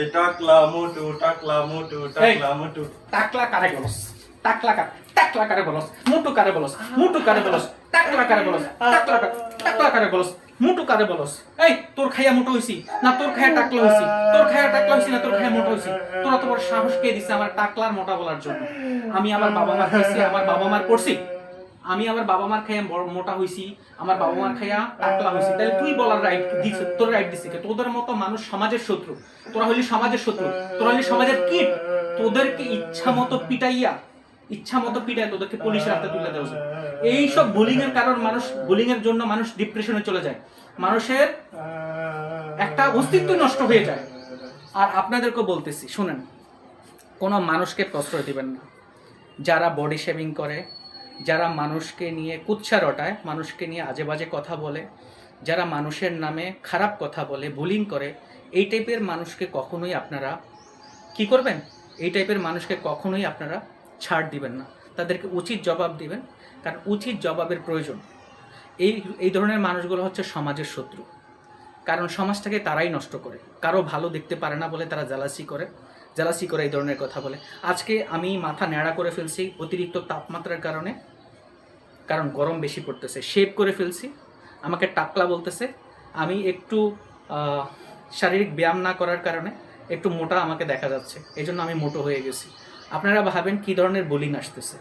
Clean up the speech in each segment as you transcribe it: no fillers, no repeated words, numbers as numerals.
এই টাকলা মোটু টাকলা মোটু টাকলা মোটু। টাকলা কারে বলস? টাকলা কারে বলস? মুটু কারে বলস? মুটু কারে বলস? টাকলা কারে বলস? টাকলা কারে বলস? মুটু কারে বলস? এই তোর খাইয়া মোটো হইছি না তোর খাইয়া টাকলা হইছি? তোর খাইয়া টাকলা হইছি না তোর খাইয়া মোটো হইছি? তোরা তো বড় সাহস কে দিছে আমার টাকলার মোটা বলার জন্য? আমি আমার বাবা মার খাইছি, আমার বাবা মার পড়ছি। আমি আমার বাবা মার খাইয়া মোটা হইছি, আমার বাবা মার খাইয়া টাকলা হইছি। তাহলে তুই বলার রাইট দিছ, তোর রাইট দিছে কে? তোদের মতো মানুষ সমাজের শত্রু। তোরা হইলি সমাজের শত্রু, তোরা হইলি সমাজের কীট। তোদেরকে ইচ্ছা মতো পিটাইয়া তোদেরকে পুলিশের হাতে তুলে দেওয়া যায়। এইসব বুলিং এর কারণ মানুষ, বুলিং এর জন্য মানুষ ডিপ্রেশনে চলে যায়, মানুষের একটা অস্তিত্ব নষ্ট হয়ে যায়। আর আপনাদেরকে বলতেছি শুনেন, কোনো মানুষকে প্রশ্রয় দিবেন না যারা বডি শেভিং করে, যারা মানুষকে নিয়ে কুৎসা রটায়, মানুষকে নিয়ে আজে বাজে কথা বলে, যারা মানুষের নামে খারাপ কথা বলে, বুলিং করে। এই টাইপের মানুষকে কখনোই আপনারা কি করবেন? এই টাইপের মানুষকে কখনোই আপনারা ছাড় দিবেন না, তাদেরকে উচিত জবাব দিবেন, কারণ উচিত জবাবের প্রয়োজন। এই ধরনের মানুষগুলো হচ্ছে সমাজের শত্রু, কারণ সমাজটাকে তারাই নষ্ট করে। কারো ভালো দেখতে পারে না বলে তারা জালাসি করে এই ধরনের কথা বলে। আজকে আমি মাথা ন্যাড়া করে ফেলছি অতিরিক্ত তাপমাত্রার কারণে, কারণ গরম বেশি পড়তেছে। শেভ করে ফেলছি, আমাকে টাকলা বলতেছে। আমি একটু শারীরিক ব্যায়াম না করার কারণে একটু মোটা আমাকে দেখা যাচ্ছে, এই জন্য আমি মোটো হয়ে গেছি। আপনারা ভাবেন কী ধরনের বুলিং আসতেছে।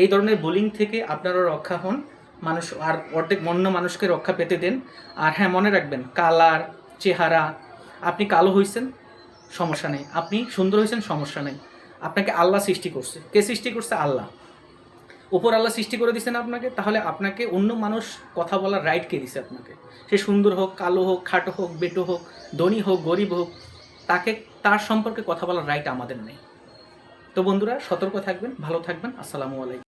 এই ধরনের বুলিং থেকে আপনারা রক্ষা হন, মানুষ আর অর্ধেক অন্য মানুষকে রক্ষা পেতে দেন। আর হ্যাঁ, মনে রাখবেন, কালার, চেহারা, আপনি কালো হয়েছেন সমস্যা নেই, আপনি সুন্দর হয়েছেন সমস্যা নেই। আপনাকে আল্লাহ সৃষ্টি করছে। কে সৃষ্টি করছে? আল্লাহ। উপর আল্লাহ সৃষ্টি করে দিচ্ছেন আপনাকে, তাহলে আপনাকে অন্য মানুষ কথা বলার রাইট কে দিছে আপনাকে? সে সুন্দর হোক, কালো হোক, খাটো হোক, বেটো হোক, ধনী হোক, গরিব হোক, তার সম্পর্কে কথা বলার রাইট আমাদের নেই। তো বন্ধুরা, সতর্ক থাকবেন, ভালো থাকবেন। আসসালামু আলাইকুম।